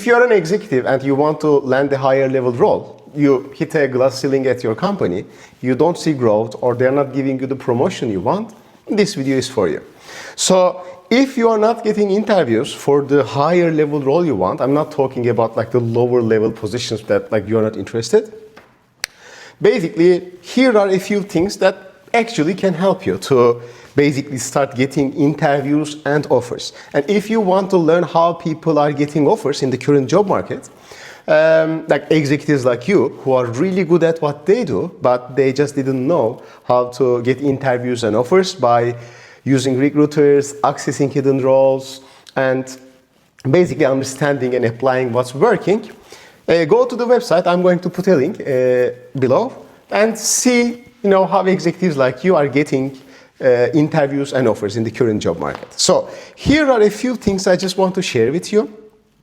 you are an executive and you want to land a higher level role, you hit a glass ceiling at your company, you don't see growth or they're not giving you the promotion you want, this video is for you. So if you are not getting interviews for the higher level role you want, I'm not talking about like the lower level positions that like you're not interested. Basically, here are a few things that actually can help you to basically start getting interviews and offers. And if you want to learn how people are getting offers in the current job market, like executives like you who are really good at what they do, but they just didn't know how to get interviews and offers by using recruiters, accessing hidden roles, and basically understanding and applying what's working, go to the website. I'm going to put a link below and see how executives like you are getting interviews and offers in the current job market. So here are a few things I just want to share with you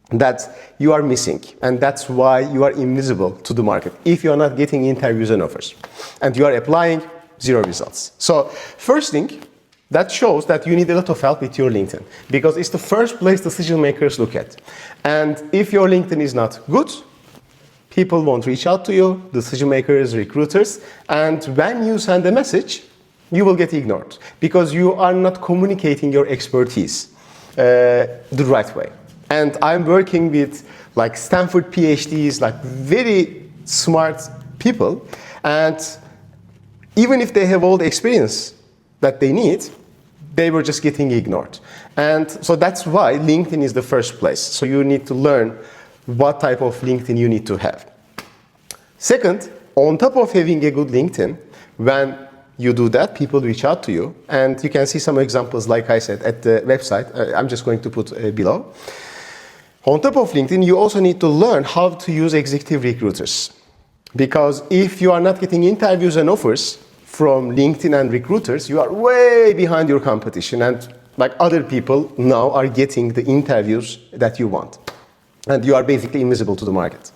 that you are missing, and that's why you are invisible to the market if you are not getting interviews and offers and you are applying zero results. So first thing, that shows that you need a lot of help with your LinkedIn, because it's the first place decision makers look at. And if your LinkedIn is not good, people won't reach out to you, decision makers, recruiters, and when you send a message, you will get ignored because you are not communicating your expertise the right way. And I'm working with like Stanford PhDs, like very smart people, and even if they have all the experience that they need, they were just getting ignored. And so that's why LinkedIn is the first place. So you need to learn what type of LinkedIn you need to have. Second, on top of having a good LinkedIn, when you do that, people reach out to you, and you can see some examples, like I said, at the website. I'm just going to put below. On top of LinkedIn, you also need to learn how to use executive recruiters. Because if you are not getting interviews and offers from LinkedIn and recruiters, you are way behind your competition, and like other people now are getting the interviews that you want. And you are basically invisible to the market.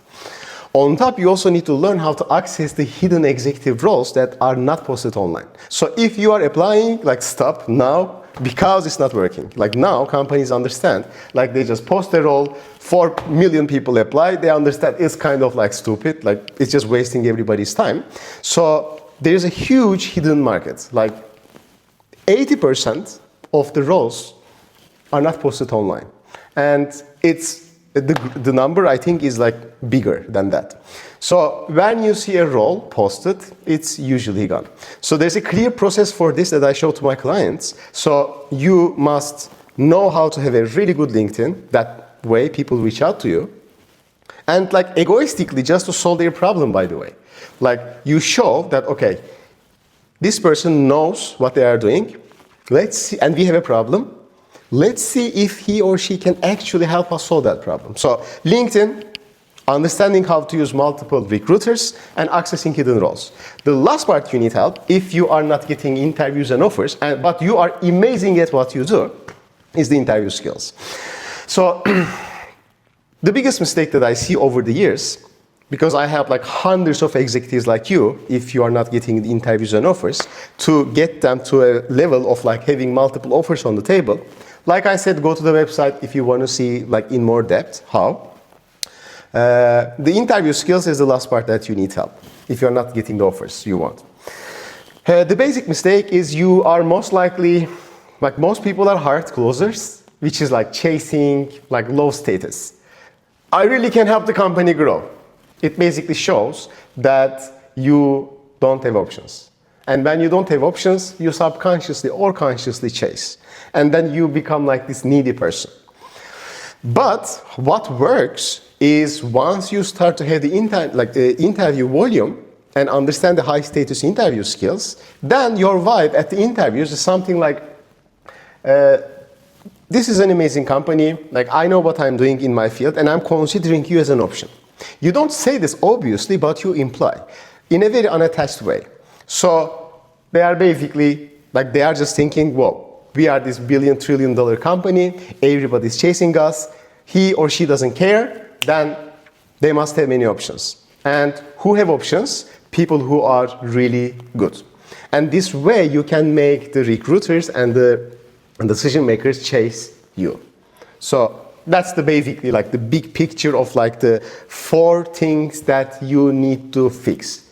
On top, you also need to learn how to access the hidden executive roles that are not posted online. So if you are applying, like stop now because it's not working. Like now companies understand, like they just post a role, 4 million people apply, they understand it's kind of like stupid, like it's just wasting everybody's time. So there's a huge hidden market. Like 80% of the roles are not posted online. And it's the number, I think, is like bigger than that. So when you see a role posted, it's usually gone. So there's a clear process for this that I show to my clients. So you must know how to have a really good LinkedIn. That way people reach out to you. And like egoistically, just to solve their problem, by the way. Like you show that, okay, this person knows what they are doing. Let's see, and we have a problem. Let's see if he or she can actually help us solve that problem. So LinkedIn, understanding how to use multiple recruiters, and accessing hidden roles. The last part you need help, if you are not getting interviews and offers, but you are amazing at what you do, is the interview skills. So the biggest mistake that I see over the years, because I have like hundreds of executives like you, if you are not getting the interviews and offers, to get them to a level of like having multiple offers on the table. Like I said, go to the website if you want to see like in more depth how. The interview skills is the last part that you need help if you're not getting the offers you want. The basic mistake is you are most likely, like most people are hard closers, which is like chasing like low status. I really can help the company grow. It basically shows that you don't have options. And when you don't have options, you subconsciously or consciously chase. And then you become like this needy person. But what works is once you start to have the interview volume and understand the high status interview skills, then your vibe at the interviews is something like, this is an amazing company, like I know what I'm doing in my field and I'm considering you as an option. You don't say this obviously, but you imply in a very unattached way. So they are basically, like they are just thinking, whoa, we are this $1 trillion company, everybody's chasing us, he or she doesn't care, then they must have many options. And who have options? People who are really good. And this way you can make the recruiters and the decision makers chase you. So that's the basically like the big picture of like the 4 things that you need to fix.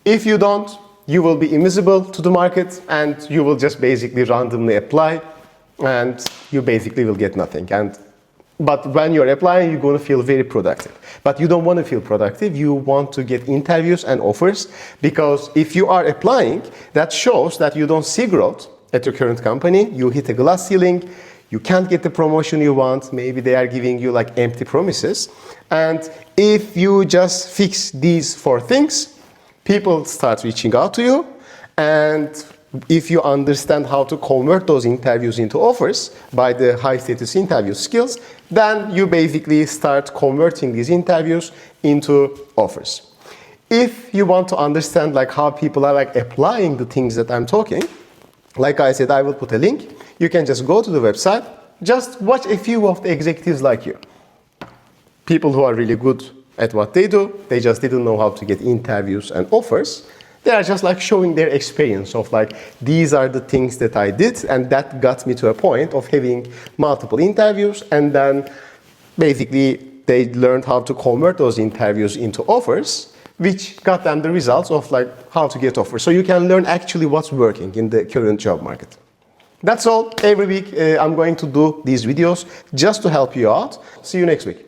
If you don't, you will be invisible to the market and you will just basically randomly apply and you basically will get nothing. But when you're applying, you're going to feel very productive. But you don't want to feel productive. You want to get interviews and offers, because if you are applying, that shows that you don't see growth at your current company. You hit a glass ceiling. You can't get the promotion you want. Maybe they are giving you like empty promises. And if you just fix these 4 things, people start reaching out to you. And if you understand how to convert those interviews into offers by the high status interview skills, then you basically start converting these interviews into offers. If you want to understand like how people are like applying the things that I'm talking, like I said, I will put a link. You can just go to the website, just watch a few of the executives like you. People who are really good at what they do, they just didn't know how to get interviews and offers. They are just like showing their experience of like, these are the things that I did and that got me to a point of having multiple interviews, and then basically they learned how to convert those interviews into offers, which got them the results of like how to get offers. So you can learn actually what's working in the current job market. That's all. Every week I'm going to do these videos just to help you out. See you next week.